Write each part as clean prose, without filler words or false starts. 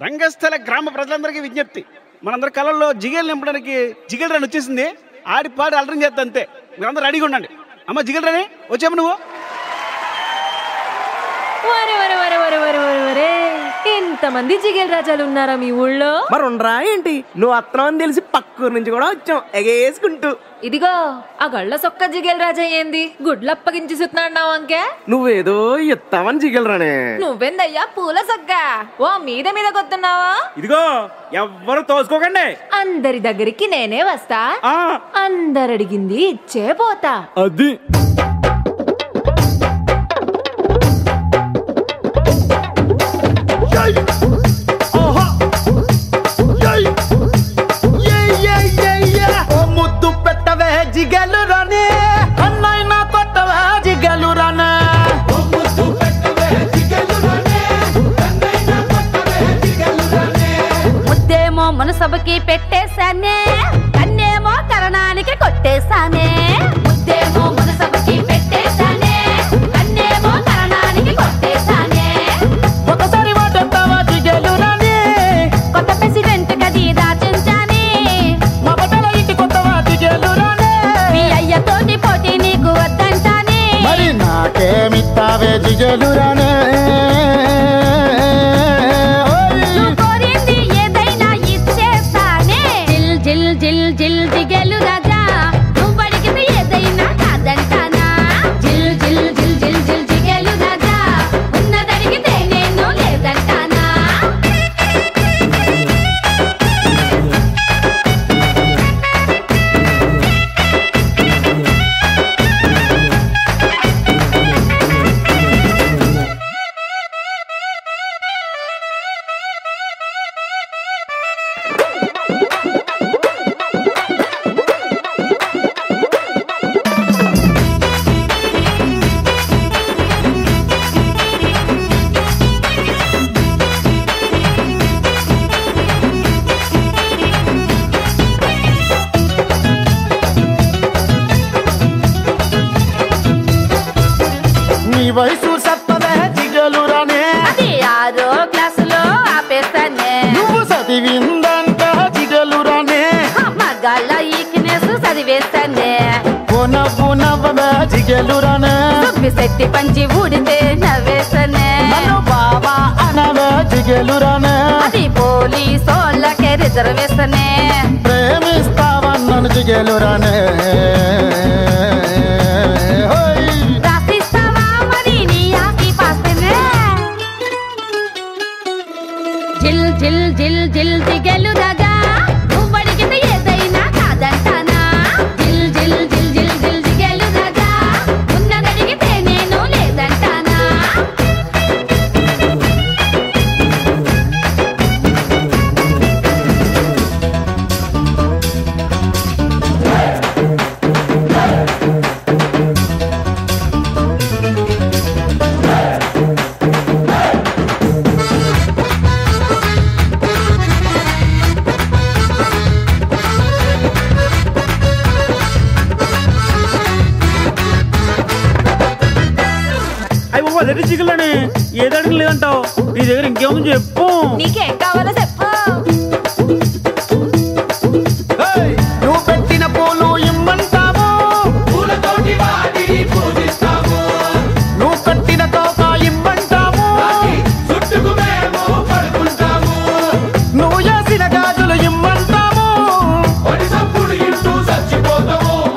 రంగస్థల గ్రామ ప్రజలందరికీ విజ్ఞప్తి, మనందరి కళల్లో జిగేలు నింపడానికి జిగేల్ రాని వచ్చేసింది. ఆడి పాడి అలరం చేస్తా అంతే, మీరందరూ రెడీగా ఉండండి. అమ్మ జిగేల్ రాని వచ్చాము నువ్వు. ఇంతమంది జిగేల్ రాజాలు ఉన్నారా మీ ఊళ్ళో? మరి ఉండరా ఏంటి, నువ్వు అత్తనం అని తెలిసి పక్కూరు నుంచి కూడా వచ్చాం ఎగేసుకుంటూ. ఇదిగో ఆ గళ్ళ సొక్క జిగేల్ రాజా ఏంది గుడ్లప్పగించి సుతున్నాడు అంకే? నువ్వేదో ఇస్తావని జిగలరానే. నువ్వెందయ్యా పూల సొక్క ఓ మీద మీద కొత్తున్నావా? ఇదిగో ఎవ్వరు తోసుకోకండి, అందరి దగ్గరికి నేనే వస్తా, అందరు అడిగింది ఇచ్చే పోతా. అది ముద్దు పెట్టవే జిగలు రానే, అన్నైనా కొట్టవే జిగలు రానే. ముద్దేమో మనసభకి పెట్టేశానే, కన్నేమో కరణానికి కొట్టేశానే. ముద్దేమో మనసభకి పెట్టేశానే, కన్నేమో కరణానికి కొట్టేశానే. ఒకసారి వాటంతావా జిగలు రానే, కొత్త ప్రెసిడెంట్ కది దాచించానే. మా బట్టల ఇంటి కొత్తవా జిగలు రానే. మీ అయ్యతోటి పోటీ నీకు వద్దంటానే. మరి నాకేమిస్తావే జిగలు రానే. నువ్వు కోరింది ఏదైనా ఇచ్చేస్తానే. జిల్ జిల్ జిల్ జిల్ జిగేలు రాజా, నువ్వు అడిగింది ఏదైనా కాదంటానా. జిల్ జిల్ జిల్ జిల్ జిల్ జిగేలు రాజా, ఉన్నదడిగితే నేను లేదంటానా. నీ వయసు సత్తవే జిగలు రానే, అది 6వ క్లాసులో ఆపేస్తానే. నువ్వు చదివిందంట జిగలు రానే. మగాళ్ళ ఈక్నెస్ చదివేస్తానే. నవ్వు నవ్వవే జిగలు రానే, శెట్టి పంచి ఊడితే నవ్వేస్తానే. నన్ను బాబా అనవే జిగలు రానే. అది పోలీసోళ్ళకే రిజర్వేషనే. ప్రేమిస్తావన్నను జిగలు రానే. రాసిస్తావా మరి నీ ఆస్తి పాస్తేనే. జిల్ జిల్ జిల్ జిల్ జిగేలు రాజా, నువ్వు అడిగింది ఏదైనా కాదంటానా. జిల్ జిల్ జిల్ జిల్ జిల్ జిగేలు రాజా, ఉన్నదడిగితే నేను లేదంటానా. అయ్యి బాబా రెడీ జిగలని ఏది అడిగి లేదంటావు. నీ దగ్గర ఇంకేముంది చెప్పు. నీకేం కావాలో చెప్పు. నువ్వు పెట్టిన పూలు ఇమ్మంటావు, నువ్వు కట్టిన తోక ఇమ్మంటావు, నువ్వు వేసిన గాజులు ఇమ్మంటావు,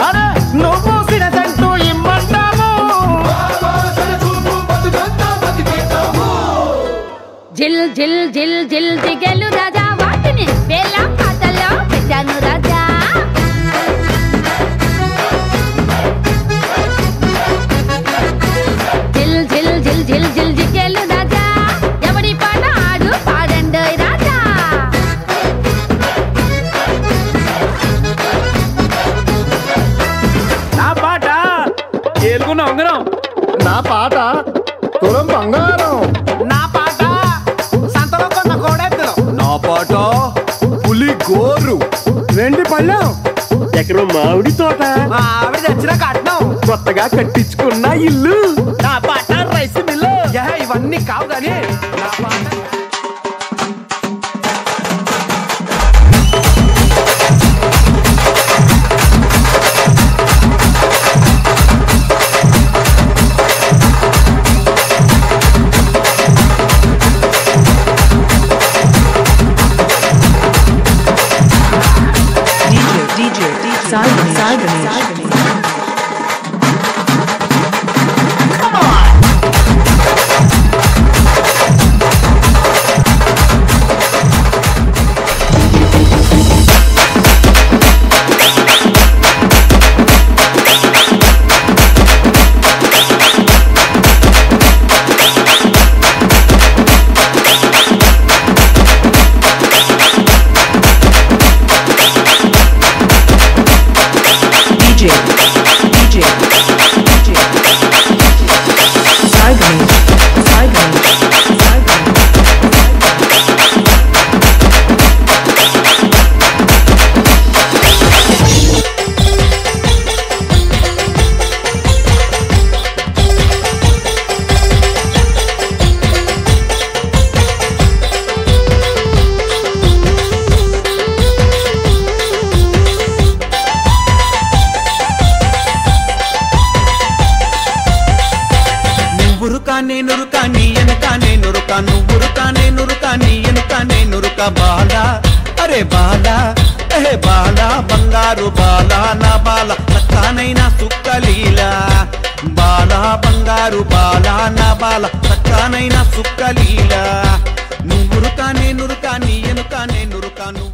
అరే నువ్వు పూసిన జంటు ఇమ్మంటావు. జిల్ జిల్ జిల్ జిల్ జిగేలు రాజా, వాటిని వేళ పాటల్లో పెట్టాను రాజా. జిల్ జిల్ జిల్ జిల్ జిల్ జిగేలు రాజా, ఎవడి పాట ఆడు పాడండోయ్ రాజా. నా పాట ఏలుకున్న ఉంగరం, నా పాట తులం బంగారం, నా పాట సంతలో కొన్న కోడెత్తు, నా పాట పులి గోరు, వెండి పళ్ళెం, ఎకరం మామిడి తోట, ఆవిడ తెచ్చిన కట్నం, కొత్తగా కట్టించుకున్న ఇల్లు, నా పాట రైస్ మిల్లు. ఇవన్నీ కావు గానీ నా పాట బాలా అరే బాలా ఏ బాలా బంగారు బాలా నా బాల సక్కానైనా సుక్కలీలా బాలా బంగారు బాలా నా బాల సక్కానైనా సుక్కలీలా నువ్వురుకా నేనురుకా నీ ఎనుకా నేనురుకా నువ్వు